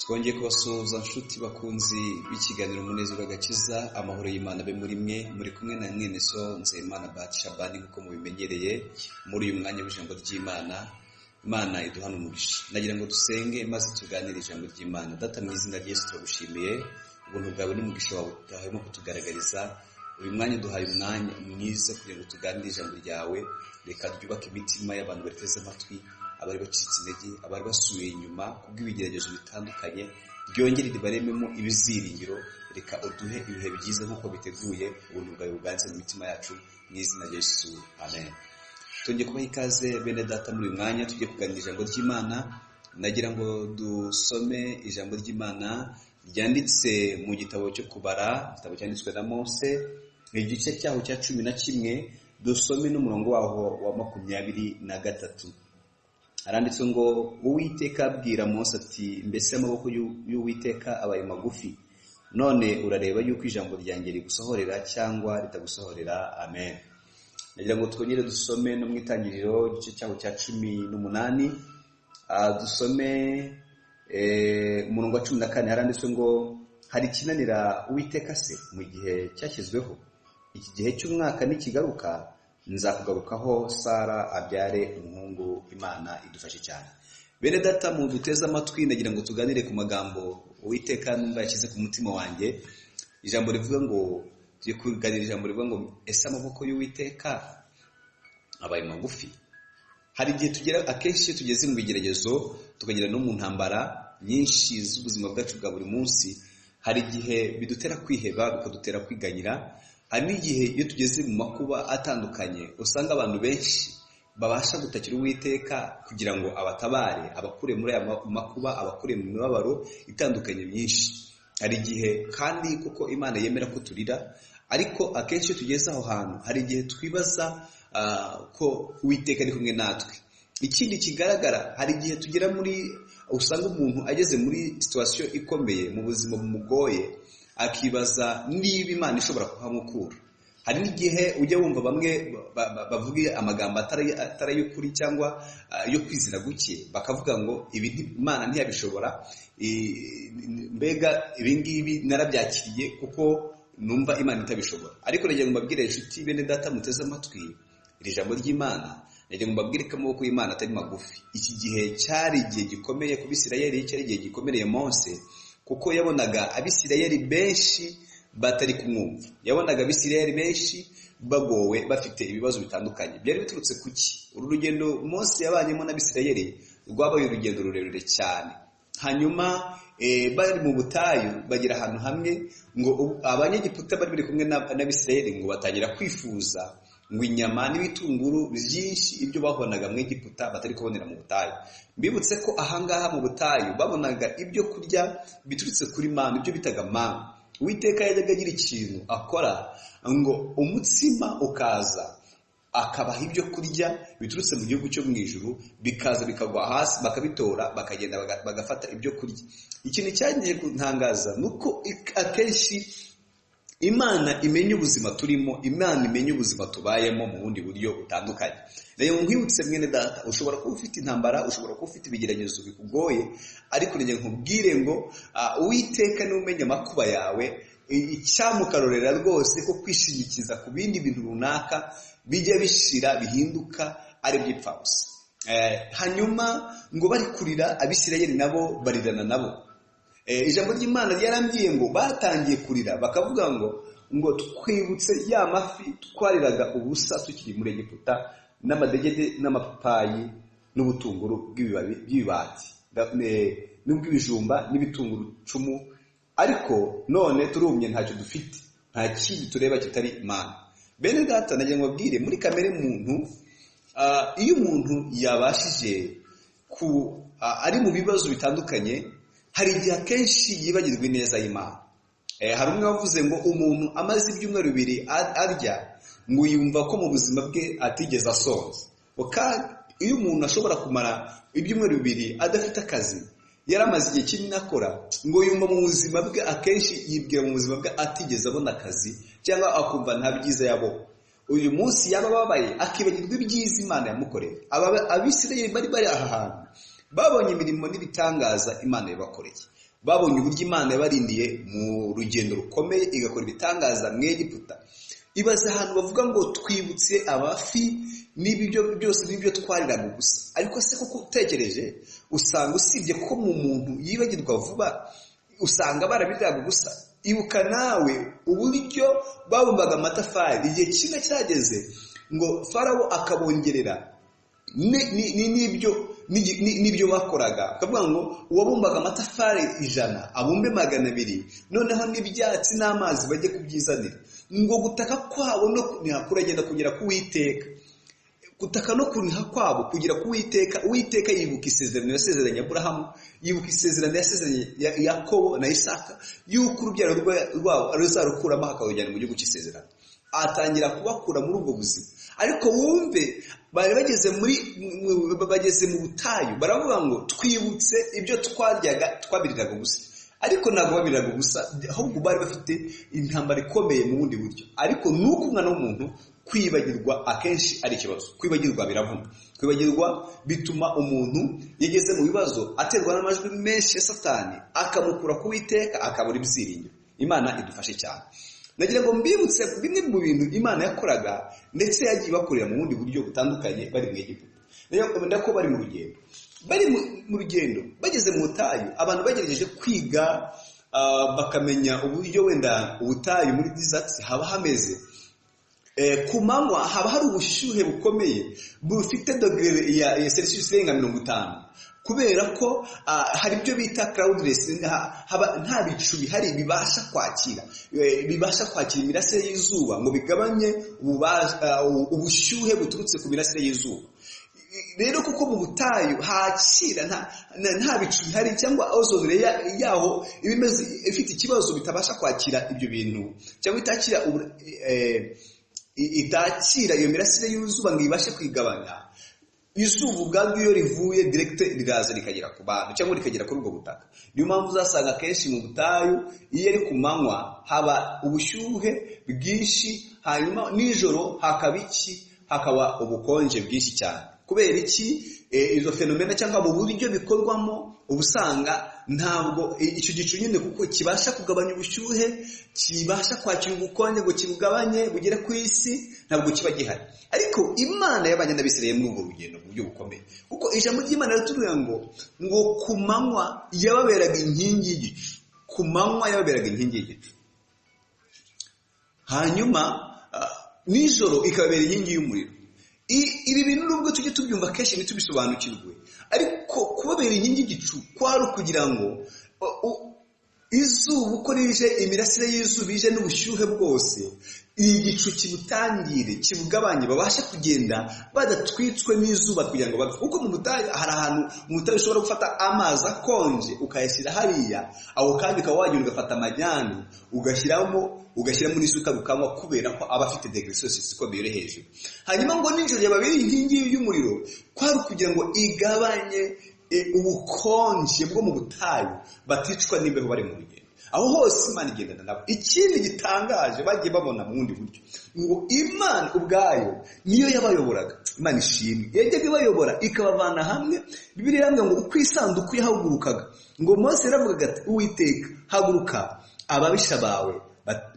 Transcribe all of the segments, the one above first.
Twongeye kubasuhuza nshuti bakunzi b'ikiganiro Umunezero w'Agakiza, amahoro y'Imana abe muri mwe, muri kumwe na mwene so Nzeyimana Batshabani nk'uko mubimenyereye muri uyu mwanya w'ijambo ry'Imana. Imana iduhana umugisha. Nagira ngo dusenge maze tuganire ijambo ry'Imana. Data, mu izina rya Yesu turagushimiye ubuntu bwawe n'umugisha wawe utahemo kutugaragariza. Uyu mwanya duhaye umwanya mwiza kugira ngo tuganire ijambo ryawe. Reka ryubake imitima y'abantu bateze amatwi, abari bacitse intege, abari basubiye inyuma kubw'ibigeragezo bitandukanye, ryongere ribarememo ibiziringiro. Reka uduhe ibihe byiza nk'uko biteguye, ubuntu bwawe buganze mu mitima yacu, mu izina rya Yesu, amen. Twongeye kubaha ikaze bene data muri uyu mwanya tugiye kuganira ijambo ry'Imana. Nagira ngo dusome ijambo ry'Imana ryanditse mu gitabo cyo kubara, igitabo cyanditswe na Mose, igice cyaho cya 11, dusome n'umurongo waho wa 23. Aranditse ngo, Uwiteka abwira Mose ati, mbese amaboko y'Uwiteka abaye magufi, none urareba yuko ijambo ryanjye rigusohorera cyangwa ritagusohorera? Amen. Nagira ngo twongere dusome no mu Itangiriro igice cyaho cya 18, dusome umurongo wa 14. Haranditswe ngo, hari ikinanira Uwiteka se mu gihe cyashyizweho? Iki gihe cy'umwaka nikigaruka, nzakugarukaho Sara abyare umuhungu. Imana idufashe cyane. Bene data, mu duteze amatwi, nagira ngo tuganire ku magambo Uwiteka numva yashyize ku mutima wanjye. Ijambo rivuga ngo, tugiye kuganira ijambo rivuga ngo, ese amaboko y'Uwiteka abaye magufi? Hari igihe akenshi iyo tugeze mu bigeragezo, tukagira no mu ntambara nyinshi z'ubuzima bwacu bwa buri munsi, hari igihe bidutera kwiheba, bikadutera kwiganyira. Hari n'igihe iyo tugeze mu makuba atandukanye, usanga abantu benshi babasha gutakira Uwiteka kugira ngo abatabare, abakure muri aya makuba, abakure mu mibabaro itandukanye myinshi. Hari igihe kandi kuko Imana yemera ko turira, ariko akenshi iyo tugeze aho hantu, hari igihe twibaza ko Uwiteka ari kumwe natwe. Ikindi kigaragara, hari igihe tugera usanga umuntu ageze muri situation ikomeye, mu buzima bumugoye, akibaza niba Imana ishobora kuhamukura. Hari n'igihe ujya wumva bamwe bavuga amagambo atari y'ukuri cyangwa yo kwizera guke, bakavuga ngo ibi Imana ntiyabishobora, mbega ibi ngibi narabyakiriye kuko numva Imana itabishobora. Ariko nagira ngo mbabwire inshuti bene data muteze amatwi iri jambo ry'Imana, nagira ngo mbabwire ko amaboko y'Imana atari magufi. Iki gihe cyari igihe gikomeye ku Bisirayeli, cyari igihe gikomereye Mose, kuko yabonaga Abisirayeli benshi batari kumwumva. Yabonaga Abisirayeli benshi bagowe, bafite ibibazo bitandukanye. Byari biturutse kuki? Uru rugendo Mose yabanyemo n'Abisirayeli rwabaye urugendo rurerure cyane. Hanyuma bari mu butayu, bagira ahantu hamwe ngo abanyegiputa bari kumwe n'Abisirayeli ngo batangira kwifuza ngo inyama n'ibitunguru byinshi ibyo babonaga mu Egiputa batari kubonera mu butayu. Mbibutse ko ahangaha mu butayu babonaga ibyo kurya biturutse kuri Mana, ibyo bitaga mana. Uwiteka yajyaga agira ikintu akora ngo umutsima ukaza, akabaha ibyo kurya biturutse mu gihugu cyo mu ijuru, bikaza bikagwa hasi, bakabitora, bakagenda bagafata ibyo kurya. Ikintu cyagiye kuntangaza nuko akenshi Imana imenya ubuzima turimo, Imana imenya ubuzima tubayemo mu bundi buryo butandukanye. Rero nkwibutse mwene data, ushobora kuba ufite intambara, ushobora kuba ufite ibigeragezo bikugoye, ariko njye nkubwire ngo Uwiteka niwe umenya amakuba yawe. Icyamukarorera rwose ko kwishimikiza ku bindi bintu runaka bijya bishira, bihinduka ari by'ipfabusa. Hanyuma ngo bari kurira, Abisirayeli nabo barirana nabo. Ijambo ry'Imana ryarambwiye ngo batangiye kurira, bakavuga ngo twibutse ya mafi twariraga ubusa tukiri muri Egiputa, n'amadegede n'amapapayi n'ubutunguru bw'ibibati n'ubw'ibijumba n'ibitunguru cumu, ariko none turumye, ntacyo dufite, nta kindi tureba kitari Imana. Bene data, nagira ngo babwire, muri kamere muntu, iyo umuntu yabashije ari mu bibazo bitandukanye, hari igihe akenshi yibagirwa ineza y'Imana. Hari umwe wavuze ngo umuntu amaze ibyumweru 2 arya, ngo yumva ko mu buzima bwe atigeze asonza. Iyo umuntu ashobora kumara ibyumweru 2 adafite akazi, yaramaze igihe kinini akora, ngo yumva mu buzima bwe akenshi yibwira mu buzima bwe atigeze abona akazi, cyangwa akumva nta byiza yabona. Uyu munsi yaba babaye akibagirwa ibyiza Imana yamukoreye. Abisirayeli bari aha hantu babonye imirimo n'ibitangaza Imana yabakoreye. babonye uburyo Imana yabarindiye mu rugendo rukomeye igakora ibitangaza mu Egiputa. Ibaze ahantu bavuga ngo twibutse abafi n'ibyo byose n'ibyo twariraga gusa. Ariko se kuko utekereje usanga usibye ko mu muntu yibagirwa vuba usanga barabiriraga gusa. Ibuka nawe uburyo babumbaga amatafari igihe kimwe cyageze ngo Farawo akabongerera n'ibyo bakoraga, akavuga ngo uwabumbaga amatafari 100 abumbe 200, noneho n'ibyatsi n'amazi bajye kubyizanira. Ngo gutaka kwabo no kuniha kuragenda kugera ku Uwiteka, gutaka no kuniha kwabo kugera ku Uwiteka. Uwiteka yibuka isezerano yasezeranye Aburahamu, yibuka isezerano yasezeranye Yakobo na Isaka, yuko urubyaro rwabo ruzarukuramo hakawujyana mu gihugu cy'isezerano. Atangira kubakura muri ubwo buzima. Ariko wumve bari bageze mu butayu, baravuga ngo twibutse ibyo twaryaga twabiriraga gusa. Ariko ntabwo babiriraga gusa, ahubwo bari bafite intambara ikomeye mu bundi buryo. Ariko nuko umwana w'umuntu kwibagirwa akenshi ari ikibazo. Kwibagirwa biravuna. Kwibagirwa bituma umuntu yageze mu bibazo aterwa n'amajwi menshi ya Satani akamukura ku Uwiteka akabura ibyiringiro. Imana idufashe cyane. Nagira ngo mbibutse bimwe mu bintu Imana yakoraga ndetse yagiye bakorera mu bundi buryo butandukanye bari mu Egiputa. Ndako bari mu rugendo. Bari mu rugendo bageze mu butayu, abantu bagerageje kwiga bakamenya uburyo wenda ubutayu muri desert haba hameze. Ku manywa haba hari ubushyuhe bukomeye bufite dogere ya Celsius irenga 50, kubera ko hari ibyo bita cloudless, nta bicu bihari bibasha kwakira imirasire y'izuba ngo bigabanye ubushyuhe buturutse ku mirasire y'izuba. Rero kuko mu butayu hakira nta bicu bihari, cyangwa ozone yaho ifite ikibazo bitabasha kwakira ibyo bintu, cyangwa itakira iyo mirasire y'izuba ngo ibashe kwigabanya. Izuba ubwaryo iyo rivuye direct riraza rikagera ku bantu cyangwa rikagera kuri ubwo butaka. Niyo mpamvu uzasanga kenshi mu butayu iyo ari ku manywa haba ubushyuhe bwinshi, hanyuma nijoro hakaba ubukonje bwinshi cyane. Kubera iki? Izo fenomena cyangwa mu buryo bikorwamo ubusanga ntabwo icyo gicu nyine kuko kibasha kugabanya ubushyuhe, kibasha kwakira ubukonje ngo kibugabanye bugere ku isi, ntabwo kiba gihari. Ariko Imana yabanye n'Abisirayeli muri ubwo rugendo mu buryo bukomeye, kuko ijambo ry'Imana riratubwira ngo ku manywa yababeraga inkingi y'igicu, ku manywa yababeraga inkingi y'igicu, hanyuma nijoro ikababera inkingi y'umuriro. Ibi bintu nubwo tujye tubyumva kenshi ntitubisobanukirwe, ariko kubabera inkingi y'igicu kwari ukugira ngo izuba uko rije, imirasire y'izuba ije n'ubushyuhe bwose, igicu kibutangire kibugabanye, babashe kugenda badatwitswe n'izuba kugira ngo bapfe. Kuko mu butayu hari ahantu mu butayu ushobora gufata amazi akonje ukayashyira hariya, aho kandi ukaba wagenda ugafata amajyani ugashyiramo n'isuka ukanywa, kubera ko aba afite degree Celsius ikomeye iri hejuru. Hanyuma ngo nijoro yababera inkingi y'umuriro kwari kugira ngo igabanye ubukonje bwo mu butayu, baticwa n'imbeho bari mu rugendo. Aho hose Imana igendana nabo. Ikindi gitangaje bagiye babona mu bundi buryo, ngo Imana ubwayo niyo yabayoboraga. Imana ishimwe, yajyaga ibayobora ikabavana hamwe. Bibiliya iravuga ngo uko isanduku yahagurukaga, ngo Mose yaravugaga ati Uwiteka haguruka, ababisha bawe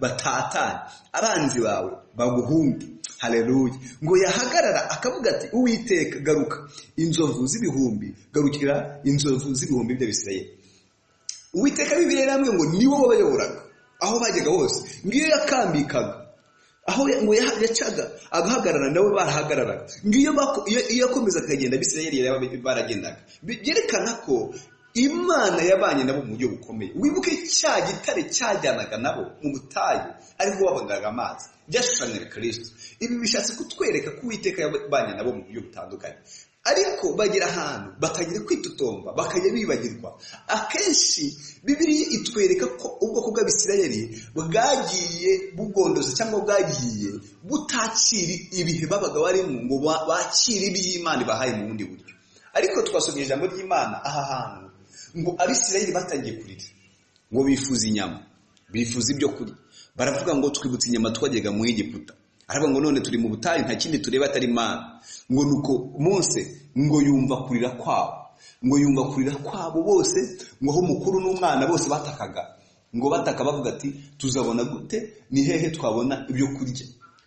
batatanye, abanzi bawe baguhunge. Haleluya. Ngo yahagarara akavuga ati Uwiteka garuka, inzovu z'ibihumbi, garukira inzovu z'ibihumbi by'Abisirayeli. Uwiteka Bibiliya iramwe ngo niwo wabayoboraga aho bajyaga hose. Ngiyo yakambikaga aho ngo yacaga agahagarara, nabo barahagararaga. Ngiyo iyo akomeza akagenda Abisirayeli baragendaga. Byerekana ko Imana yabanye nabo mu buryo bukomeye. Wibuke cya gitare cyajyanaga nabo mu butayu ariho baboneraga amazi, byashushanyaga Kristo. Ibi bishatse kutwereka ko Uwiteka yabanye nabo mu buryo butandukanye. Ariko bagira ahantu batagira kwitutomba, bakajya bibagirwa. Akenshi Bibiliya itwereka ko ubwoko bw'Abisirayeli bwagiye bugondoza cyangwa bwagiye butakira ibihe babaga barimo ngo bakire iby'Imana bahaye mu bundi buryo. Ariko twasomye ijambo ry'Imana aha hantu ngo Abisirayeli batangiye kurira, ngo bifuza inyama, bifuza ibyo kurya. Baravuga ngo twibutse inyama twajyaga mu Egiputa. Aravuga ngo none turi mu butayu nta kindi tureba atari Imana. Ngo nuko Mose ngo yumva kurira kwabo. ngo yumva kurira kwabo bose, ngo aho mukuru n'umwana bose batakaga, ngo bataka bavuga ati tuzabona gute, ni hehe twabona ibyo kurya.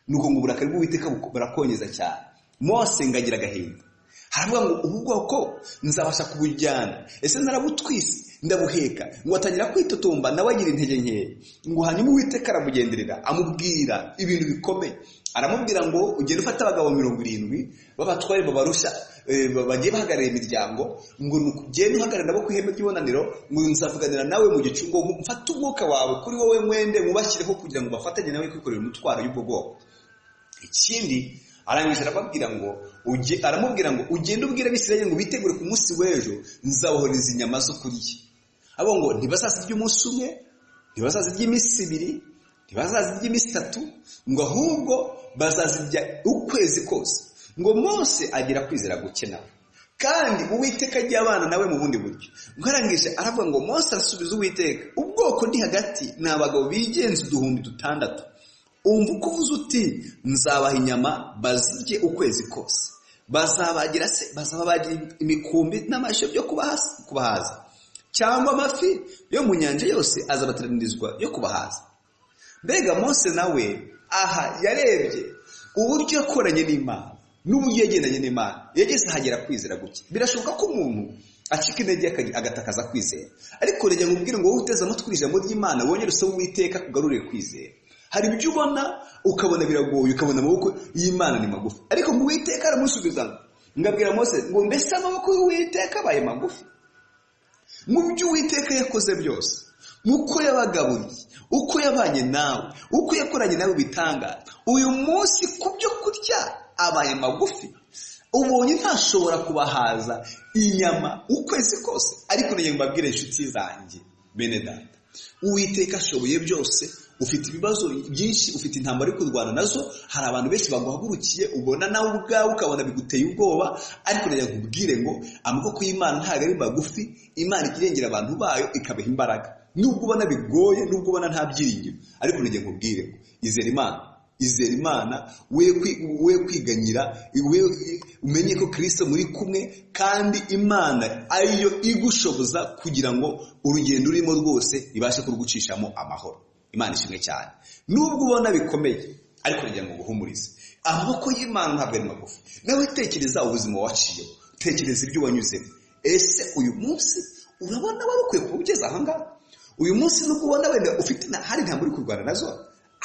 Nuko ngo uburakari bw'Uwiteka burakonyeza cyane. Mose ngagira agahinda, haravuga ngo ubu bwoko nzabasha kubujyana, ese narabutwise ndabuheka. Ngo atangira kwitotomba nawe agira intege nkeya. Ngo hanyuma Uwiteka aramugenderera amubwira ibintu bikomeye. Aramubwira ngo ugende ufate abagabo 70 babatware babarusha, bagiye bahagarara imiryango, ngo ugende uhagarara nabo ku ihema ry'ibonaniro, ngo nzavuganira nawe mu gicu, ngo mfate umwuka wawe kuri wowe mwende mubashyireho kugira ngo bafatanye nawe kwikorera umutwaro y'ubwo bwoko. Ikindi arangije aramubwira ngo ugende ubwire Abisirayeli ngo bitegure ku munsi w'ejo nzabohoreza inyama zo kurya. Abo ngo ntibazazirya umunsi umwe, ntibazazirya iminsi 2, ntibazazirya iminsi 3, ngo ahubwo bazazirya ukwezi kose. Ngo Mose agira kwizera guke nawe, kandi Uwiteka ajya abana nawe mu bundi buryo. Ngo arangije aravuga ngo Mose arasubiza Uwiteka, ubwoko ndi hagati ni abagabo bigenza 600. Umva uko uvuze uti nzabaha inyama bazirye ukwezi kose, bazabagira imikumbi n'amashyo byo kubahaza, cyangwa amafi yo mu nyanja yose azabateranirizwa yo kubahaza. Mbega Mose nawe aha yarebye uburyo yakoranye n'Imana n'uburyo yagendanye n'Imana, yageze ahagera kwizera guke. Birashoboka ko umuntu acika intege agatakaza kwizera, ariko rege nkubwire ngo wowe uteze amatwi ijambo ry'Imana wongere usome Uwiteka kugarurire kwizera. Hari ibyo ubona ukabona biragoye, ukabona amaboko y'Imana ni magufi, ariko mu Uwiteka aramusubiza. Ngabwira Mose ngo mbese amaboko y'Uwiteka abaye magufi? Mu byo Uwiteka yakoze byose, uko yabagaburiye, uko yabanye nawe, uko yakoranye nawe bitangaza, uyu munsi ku byo kurya abaye magufi. Ubonye ntashobora kubahaza inyama ukwezi kose. Ariko niyo mbabwire inshuti zanjye bene data, Uwiteka ashoboye byose. Ufite ibibazo byinshi, ufite intambara yo kurwana nazo, hari abantu benshi baguhagurukiye, ubona nawe ubwawe ukabona biguteye ubwoba, ariko najya nkubwire ngo amaboko y'Imana ntabwo ari magufi. Imana ikirengera abantu bayo ikabaha imbaraga, nubwo ubona bigoye, nubwo ubona nta byiringiro, ariko najya nkubwire ngo izera Imana, we kwiganyira, we umenye ko Kristo muri kumwe, kandi Imana ariyo igushoboza kugira ngo urugendo urimo rwose ibashe kurugucishamo amahoro. Imana ishimwe cyane. Nubwo ubona bikomeye, ariko njya ngo guhumurize, amaboko y'Imana ntabwo ari magufi. Nawe tekereza ubuzima waciye, tekereza ibyo wanyuzemo. Ese uyu munsi urabona wari ukwiye kubugeza aha ngaha? Uyu munsi nubwo ubona wenda ufite hari intambara uri kurwana nazo,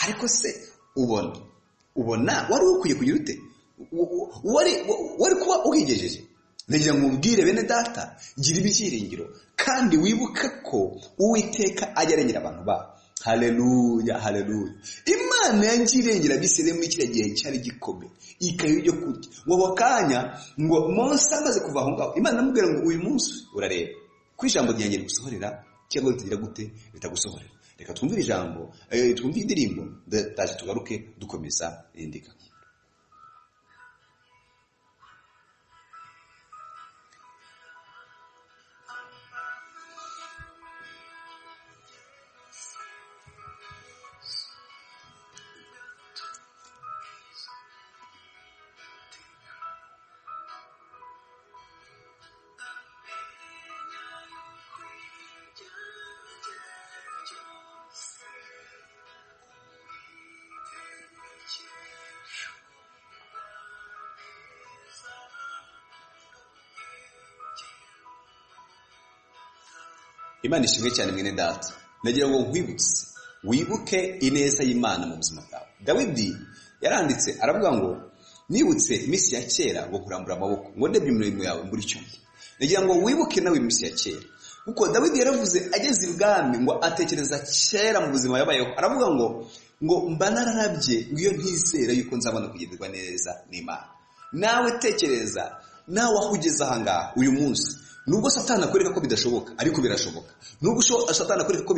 ariko se ubona wari ukwiye kugira ute? Wari kuba uhigejeje? Nagira ngo ubwire bene data, gira ibyiringiro, kandi wibuke ko Uwiteka ajya arengera abantu ba. Haleluya, haleluya. Imana yangirengera Abisirayeli muri kiriya gihe cyari gikomeye, ikayo ibyo kurya. Ngo bakanya ngo Mose amaze kuva aho ngaho, Imana amubwira ngo uyu munsi urareba ko ijambo ryanjye rigusohorera cyangwa ritagira gute, ritagusohorera. Reka twumvire ijambo, twumvire indirimbo, ndaje tugaruke dukomeza indika. Imana ishimwe cyane mwene data. Nagira ngo nkwibutse, wibuke ineza y'Imana mu buzima bwawe. Dawidi yaranditse aravuga ngo nibutse iminsi ya kera ngo kurambura amaboko, ngo ndebye imirimo yawe mburi cyumva. Nagira ngo wibuke nawe iminsi ya kera, kuko Dawidi yaravuze ageze ibwami ngo atekereza kera mu buzima yabayeho. Aravuga ngo mba nararabye ngo iyo ntizera yuko nzabona kugenderwa neza n'Imana. Nawe tekereza, nawe aho ugeze aha ngaha uyu munsi, nubwo Satani akwereka ko bidashoboka, ariko birashoboka. Nubwo Satani akwereka ko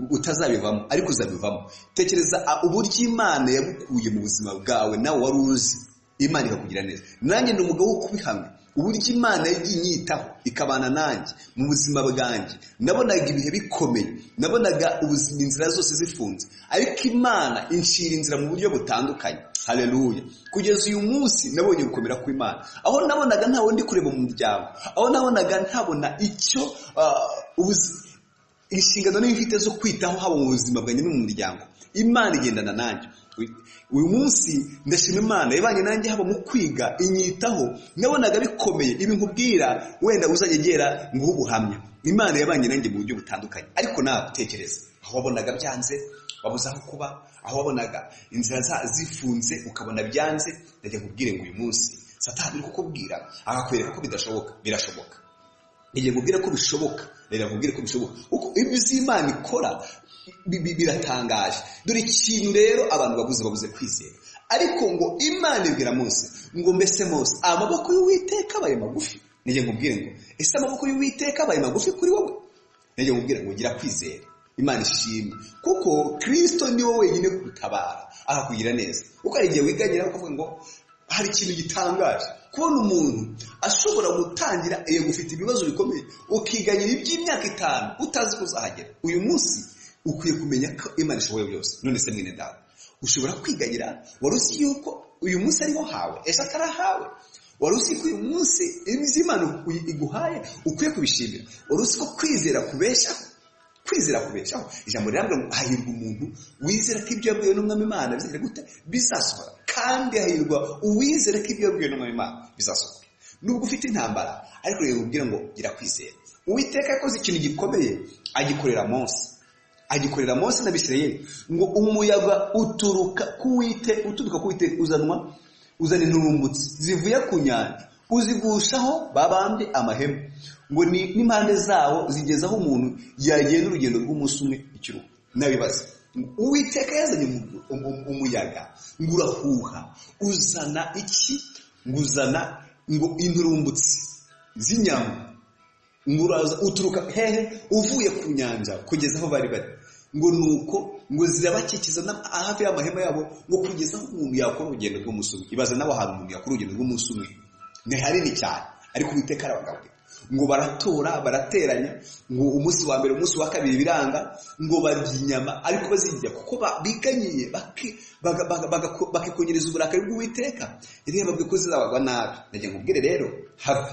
utazabivamo, ariko uzabivamo. Tekereza uburyo Imana yagukuye mu buzima bwawe nawe wari uzi. Imana ikakugira neza. Nanjye ndi umugabo wo kubihamya uburyo Imana yagiye inyitaho ikabana nanjye mu buzima bwanjye. Nabonaga ibihe bikomeye, nabonaga ubuzima inzira zose zifunze, ariko Imana inshira inzira mu buryo butandukanye. Haleluya. Kugeza uyu munsi nabonye gukomera kw'Imana, aho nabonaga ntawe ndi kureba mu muryango, aho nabonaga ntabona icyo inshingano n'imfite zo kwitaho haba mu buzima bwanjye no mu muryango, Imana igendana nanjye. Uyu munsi ndashima Imana yabanye nanjye haba mu kwiga, inyitaho. Nabonaga bikomeye, ibi nkubwira wenda uzanyegera nguhe ubuhamya. Imana yabanye nanjye mu buryo butandukanye. Ariko nawe utekereza, aho wabonaga byanze wabuze aho kuba, aho wabonaga inzira zifunze ukabona byanze, ndajya nkubwire ngo uyu munsi Satani uri kukubwira akakwereka ko bidashoboka. Birashoboka. Ngiye nkubwire ko bishoboka, rero nkubwire ko bishoboka kuko ibyo Imana ikora biratangaje. Dore ikintu rero abantu babuze kwizera. Ariko ngo Imana ibwira Mose ngo mbese Mose, amaboko y'Uwiteka abaye magufi. Ngiye nkubwire ngo ese amaboko y'Uwiteka abaye magufi kuri wowe? Ngiye nkubwire ngo gira kwizera. Imana ishimwe kuko Kristo ni wowe wenyine gutabara akakugira neza. Uko ari igihe wiganyira ukavuga ngo hari ikintu gitangaje kubona umuntu ashobora gutangira gufite ibibazo bikomeye, ukiganyira iby'imyaka 5 utazi kuzahagera. Uyu munsi ukwiye kumenya ko Imana ishoboye byose. None se mwene dawe, ushobora kwiganyira wari uzi yuko uyu munsi ariho hawe, ejo atarahawe? Wari uzi ko uyu munsi Imana iguhaye ukwiye kubishimira? Wari uzi ko kwizera kubeshaho? Kwizera kubeshaho, ijambo rirambwira ngo hahirwa umuntu wizera ko ibyo yabwiwe n'Umwami Imana bizagera gute? Bizasohora. Kandi hahirwa uwizera ko ibyo yabwiwe n'Umwami Imana bizasohora. Nubwo ufite intambara, ariko rero ubwira ngo gira kwizera. Uwiteka yakoze ikintu gikomeye, agikorera Mose n'Abisirayeli ngo umuyaga uturuka kuwite uzana inturumbutsi zivuye ku nyanja, uzigushaho babambe amahema, ngo n'impande zawo zigezaho umuntu yagenda urugendo rw'umunsi umwe ikiruhu. Nabibaza, Uwiteka yazanye umuyaga ngo urahuha, uzana iki? Ngo uzana ngo inturumbutsi z'inyama, ngo uraza uturuka hehe? Uvuye ku nyanja kugeza aho bari bari, ngo nuko ngo zirabakikiza hafi y'amahema yabo, ngo kugeza aho umuntu yakora urugendo rw'umunsi umwe. Ibaza nawe ahantu umuntu yakora urugendo rw'umunsi umwe ni hanini cyane, ariko Uwiteka arabagaburira. Ngo baratora barateranya, ngo umunsi wa mbere umunsi wa kabiri biranga, ngo barya inyama ariko bazirya kuko biganyiye bakikonyereza uburakari bw'Uwiteka. Rero babwiye ko zizabagwa nabi. Ndagira nkubwire rero, have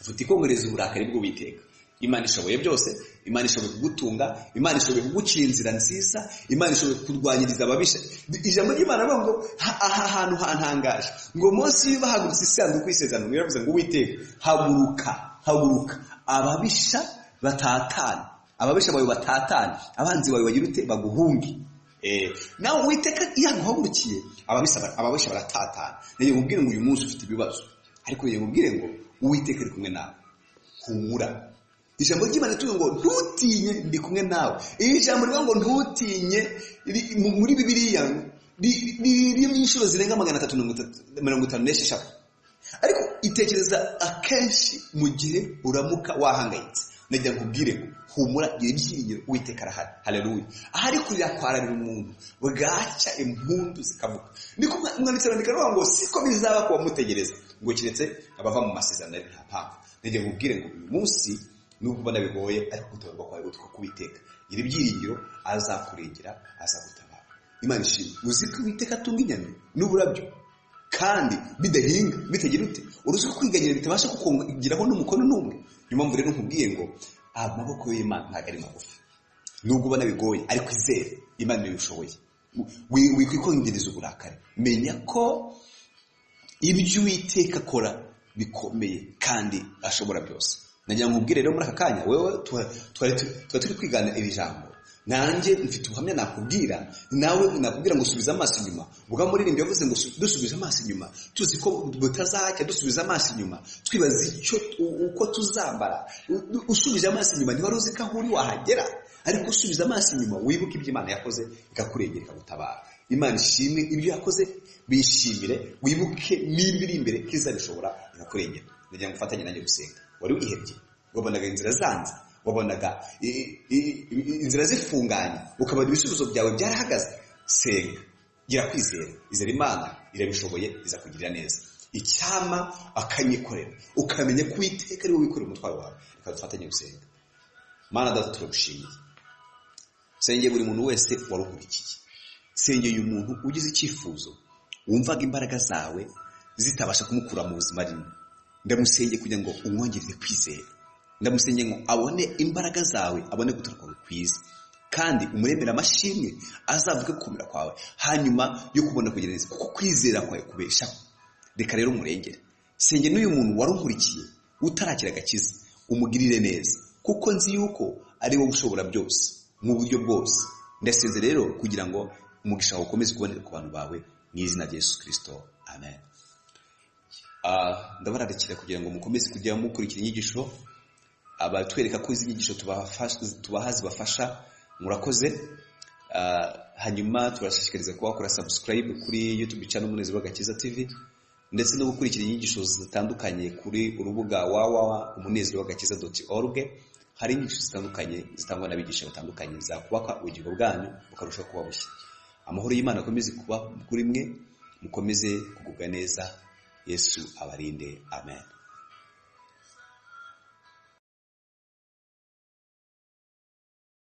utikongereza uburakari bw'Uwiteka. Imana ishoboye byose. Imana ishoboye kugutunga, Imana ishoboye kugucira inzira nziza, Imana ishoboye kurwanyiriza ababisha. Ijambo ry'Imana rivuga ngo aha hantu hantangaje, ngo Mose bahagurutse isanduku y'isezerano, biravuze ngo Uwiteka haguruka ababisha bawe batatane, abanzi bawe bagira ute? Baguhunge. Nawe Uwiteka yaguhagurukiye ababisha baratatana. Ngiye nkubwire ngo uyu munsi ufite ibibazo, ariko ngiye nkubwire ngo Uwiteka ari kumwe nawe. Humura. Ijambo ry'Imana tuvuga ngo ntutinye, ndi kumwe nawe. Iri jambo rivuga ngo ntutinye muri Bibiliya riri mu inshuro zirenga 356. Ariko itekereza akenshi mu gihe uramuka wahangayitse. Nagira nkubwire ngo humura, gira ibyiringiro, Uwiteka arahari. Haleluya. Ahari kurira kwararira umuntu bwacya impundu zikavuga. Niko umwanditsi arandika ngo siko bizaba kuba mutegereza ngo kiretse abava mu masezerano ari nta mpamvu. Nagira nkubwire ngo uyu munsi nubwo ubona bigoye, ariko gutabwa kwawe gutwa Uwiteka, gira ibyiringiro, azakurengera, azagutabara. Imana ishimwe. Uzi ko Uwiteka atunga inyama n'uburabyo kandi bidahinga bitagira ute? Uruzi ko kwiganyira bitabasha kukongeraho n'umukono n'umwe. Niyo mpamvu rero nkubwiye ngo amaboko y'Imana ntabwo ari magufi. Nubwo ubona bigoye, ariko izere Imana ibishoboye. Wikwikongereza uburakari. Menya ko ibyo Uwiteka akora bikomeye kandi ashobora byose. Nagira nkubwire rero muri aka kanya, wewe turi kwigana iri jambo, nanjye mfite ubuhamya nakubwira, nawe nakubwira ngo usubize amaso inyuma. Ubwo muririmbyi yavuze ngo dusubize amaso inyuma, tuzi ko butazajya dusubiza amaso inyuma, twibaza uko tuzambara. Usubije amaso inyuma ntiwari uzi ko aho uri wahagera, ariko usubiza amaso inyuma wibuke ibyo Imana yakoze ikakurengera ikagutabara. Imana ishimwe ibyo yakoze, bishimire, wibuke n'ibiri imbere kizabishobora ikakurengera. Nagira ngo ufatanye nanjye gusenga. Wari wihebye, wabonaga inzira zanze, wabonaga inzira zifunganye, ukabona ibisubizo byawe byarahagaze. Senga, gira kwizera, izera Imana irabishoboye, izakugirira neza. Icyama akanyikorera, ukamenya ko Uwiteka ari wowe wikorera umutwaro wawe. Reka dufatanye gusenga. Mana Data, turagushimiye. Sengeye buri muntu wese warukurikiye. Sengeye umuntu ugize icyifuzo, wumvaga imbaraga zawe zitabasha kumukura mu buzima arimo. Ndamusengeye kugira ngo umwongerere kwizera. Ndamusengeye ngo abone imbaraga zawe, abone guturuka kwiza, kandi umuremera amashimwe azavuge gukomera kwawe hanyuma yo kubona kugira neza, kuko kwizera kwawe kubeshaho. Reka rero umurengere. Senge n'uyu muntu warunkurikiye utarakira agakiza, umugirire neza, kuko nzi yuko ari wowe ushobora byose mu buryo bwose. Ndasenze rero kugira ngo umugisha wawe ukomeze kuboneka ku bantu bawe mu izina rya Yesu Kristo, amen. Ndabararikira kugira ngo mukomeze kujya mukurikira inyigisho, abatwereka ko izi nyigisho tubaha zibafasha. Murakoze. Hanyuma turashishikariza kuba wakora subscribe kuri YouTube channel Umunezero w'Agakiza TV, ndetse no gukurikira inyigisho zitandukanye kuri urubuga www.umunezerowagakiza.org. Hari inyigisho zitandukanye zitangwa n'abigisha batandukanye zakubaka ubugingo bwanyu bukarushaho kuba bushya. Amahoro y'Imana akomeze kuba kuri mwe, mukomeze kugubwa neza. Yesu abarinde, amen.